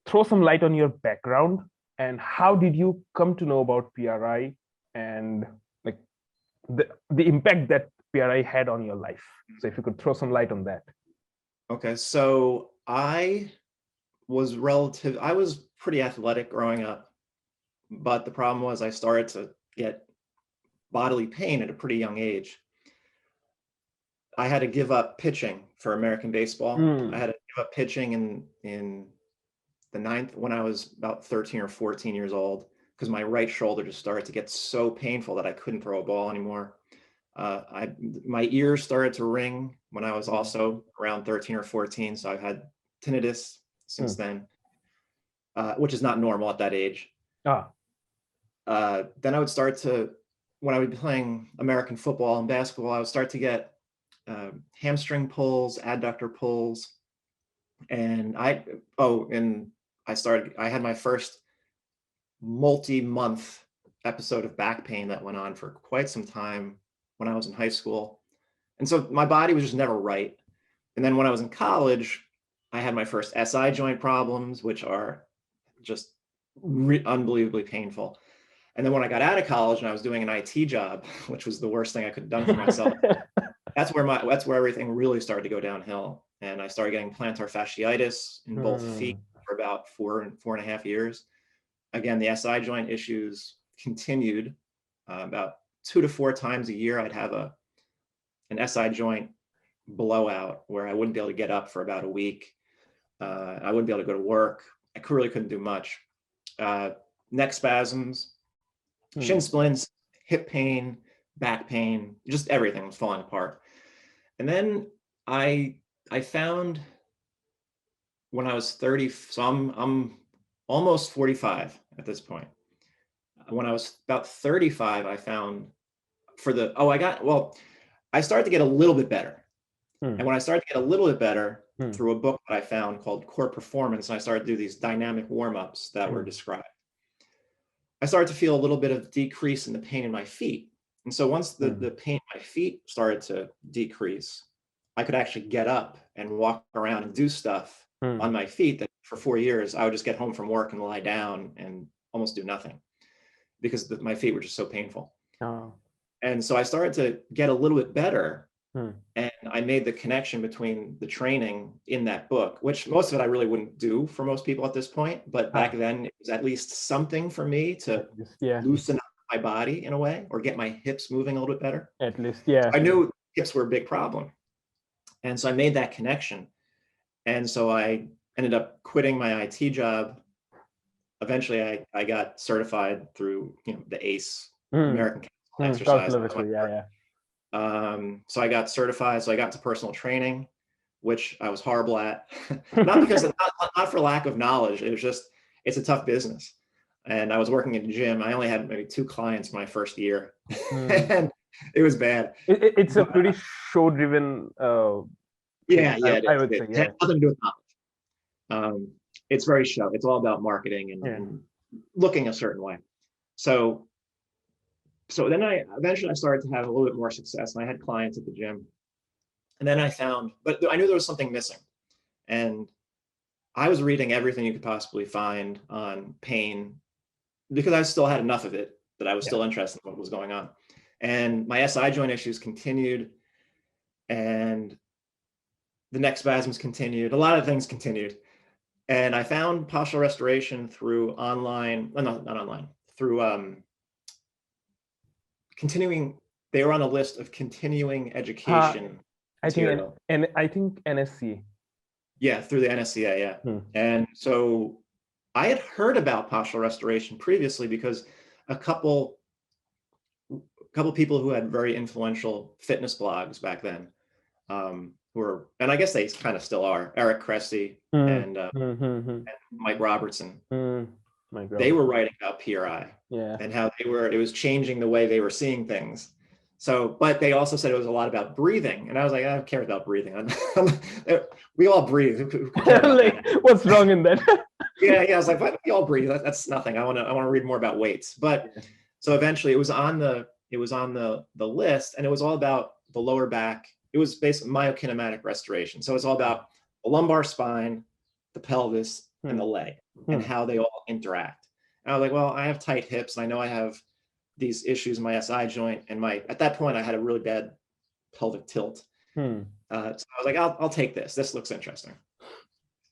throw some light on your background and how did you come to know about PRI and like the impact that PRI had on your life? So if you could throw some light on that. Okay, so I was pretty athletic growing up, but the problem was I started to get bodily pain at a pretty young age. I had to give up pitching for American baseball. I had to give up pitching in the ninth when I was about 13 or 14 years old because my right shoulder just started to get so painful that I couldn't throw a ball anymore. My ears started to ring when I was also around 13 or 14. So I've had tinnitus since then, which is not normal at that age. Then I would start to, when I would be playing American football and basketball, I would start to get hamstring pulls, adductor pulls. And I had my first multi-month episode of back pain that went on for quite some time when I was in high school. And so my body was just never right. And then when I was in college, I had my first SI joint problems, which are just unbelievably painful. And then when I got out of college and I was doing an IT job, which was the worst thing I could have done for myself, that's where everything really started to go downhill. And I started getting plantar fasciitis in both feet for about 4.5 years. Again, the SI joint issues continued. About 2 to 4 times a year, I'd have an SI joint blowout where I wouldn't be able to get up for about a week. I wouldn't be able to go to work. I really couldn't do much. Neck spasms, shin splints, hip pain, back pain, just everything was falling apart. And then I found when I was 30, so I'm almost 45 at this point. When I was about 35, I found I started to get a little bit better. And when I started to get a little bit better through a book that I found called Core Performance, and I started to do these dynamic warm-ups that were described, I started to feel a little bit of decrease in the pain in my feet. And so once the pain in my feet started to decrease, I could actually get up and walk around and do stuff on my feet that for 4 years, I would just get home from work and lie down and almost do nothing because my feet were just so painful. And so I started to get a little bit better. And I made the connection between the training in that book, which most of it I really wouldn't do for most people at this point. But back then, it was at least something for me to loosen up my body in a way or get my hips moving a little bit better. At least, yeah. So I knew hips were a big problem. And so I made that connection. And so I ended up quitting my IT job. Eventually, I got certified through the ACE, American Council Exercise. So I got certified. So I got to personal training, which I was horrible at. not for lack of knowledge. It was just, it's a tough business. And I was working in a gym. I only had maybe 2 clients my first year. And it was bad. It's a pretty show-driven. I would say. It had nothing to do with knowledge. It's very show. It's all about marketing and looking a certain way. So then eventually I started to have a little bit more success and I had clients at the gym. And then but I knew there was something missing. And I was reading everything you could possibly find on pain because I still had enough of it that I was still interested in what was going on. And my SI joint issues continued and the neck spasms continued. A lot of things continued. And I found Postural Restoration through continuing. They were on a list of continuing education. I think NSC. Yeah, through the NSCA, And so I had heard about Postural Restoration previously because a couple people who had very influential fitness blogs back then, and I guess they kind of still are, Eric Cressy and Mike Robertson. They were writing about PRI and how it was changing the way they were seeing things. So, but they also said it was a lot about breathing. And I was like, I don't care about breathing. We all breathe. What's wrong in that? I was like, we all breathe. That's nothing. I want to read more about weights. But so eventually it was on the list, and it was all about the lower back. It was basically myokinematic restoration. So it's all about the lumbar spine, the pelvis, and the leg and how they all interact. And I was like, well, I have tight hips and I know I have these issues in my SI joint, and at that point I had a really bad pelvic tilt. So I was like, I'll take this. This looks interesting.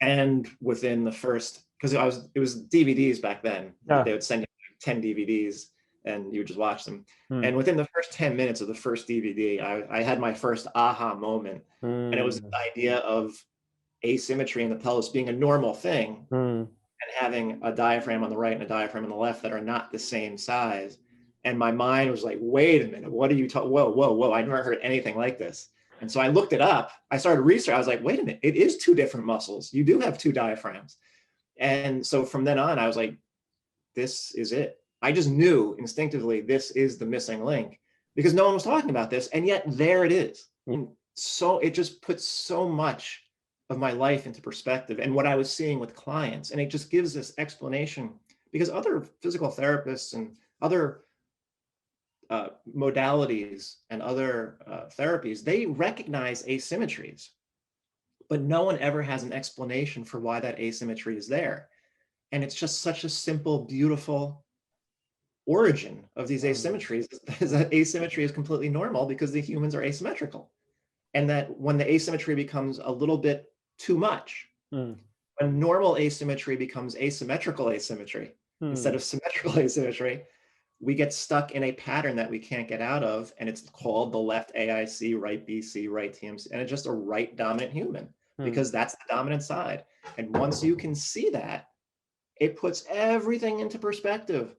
And within the first, because it was DVDs back then. They would send you 10 DVDs and you would just watch them. And within the first 10 minutes of the first DVD, I had my first aha moment. And it was the idea of asymmetry in the pelvis being a normal thing, and having a diaphragm on the right and a diaphragm on the left that are not the same size. And my mind was like, wait a minute, what are you talking? Whoa, I never heard anything like this. And so I looked it up. I started research. I was like, wait a minute, it is two different muscles. You do have two diaphragms. And so from then on, I was like, this is it. I just knew instinctively this is the missing link, because no one was talking about this. And yet there it is. And so it just puts so much of my life into perspective and what I was seeing with clients. And it just gives this explanation, because other physical therapists and other modalities and other therapies, they recognize asymmetries, but no one ever has an explanation for why that asymmetry is there. And it's just such a simple, beautiful origin of these asymmetries, is that asymmetry is completely normal because the humans are asymmetrical. And that when the asymmetry becomes a little bit too much, when normal asymmetry becomes asymmetrical asymmetry instead of symmetrical asymmetry, we get stuck in a pattern that we can't get out of. And it's called the left AIC, right BC, right TMC. And it's just a right dominant human, because that's the dominant side. And once you can see that, it puts everything into perspective.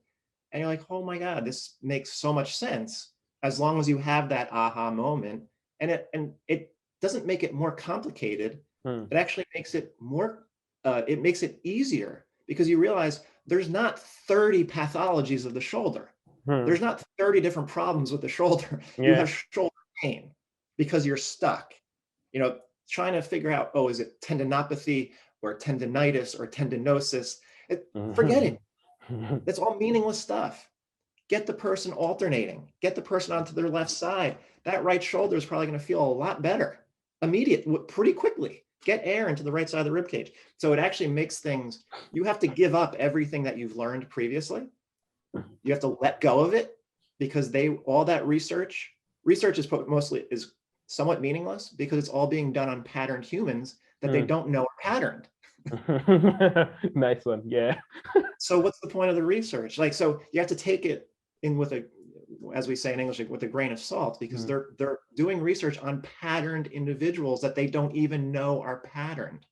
And you're like, oh my God, this makes so much sense, as long as you have that aha moment. And it doesn't make it more complicated. It actually makes it more, it makes it easier, because you realize there's not 30 pathologies of the shoulder. There's not 30 different problems with the shoulder. You have shoulder pain because you're stuck, trying to figure out, oh, is it tendinopathy or tendinitis or tendinosis? Forget it. That's all meaningless stuff. Get the person alternating. Get the person onto their left side. That right shoulder is probably going to feel a lot better pretty quickly. Get air into the right side of the rib cage. So it actually makes things, you have to give up everything that you've learned previously. You have to let go of it, because all that research is somewhat meaningless, because it's all being done on patterned humans that they don't know are patterned. Nice one. Yeah. So what's the point of the research? So you have to take it in with as we say in English, with a grain of salt, because they're doing research on patterned individuals that they don't even know are patterned.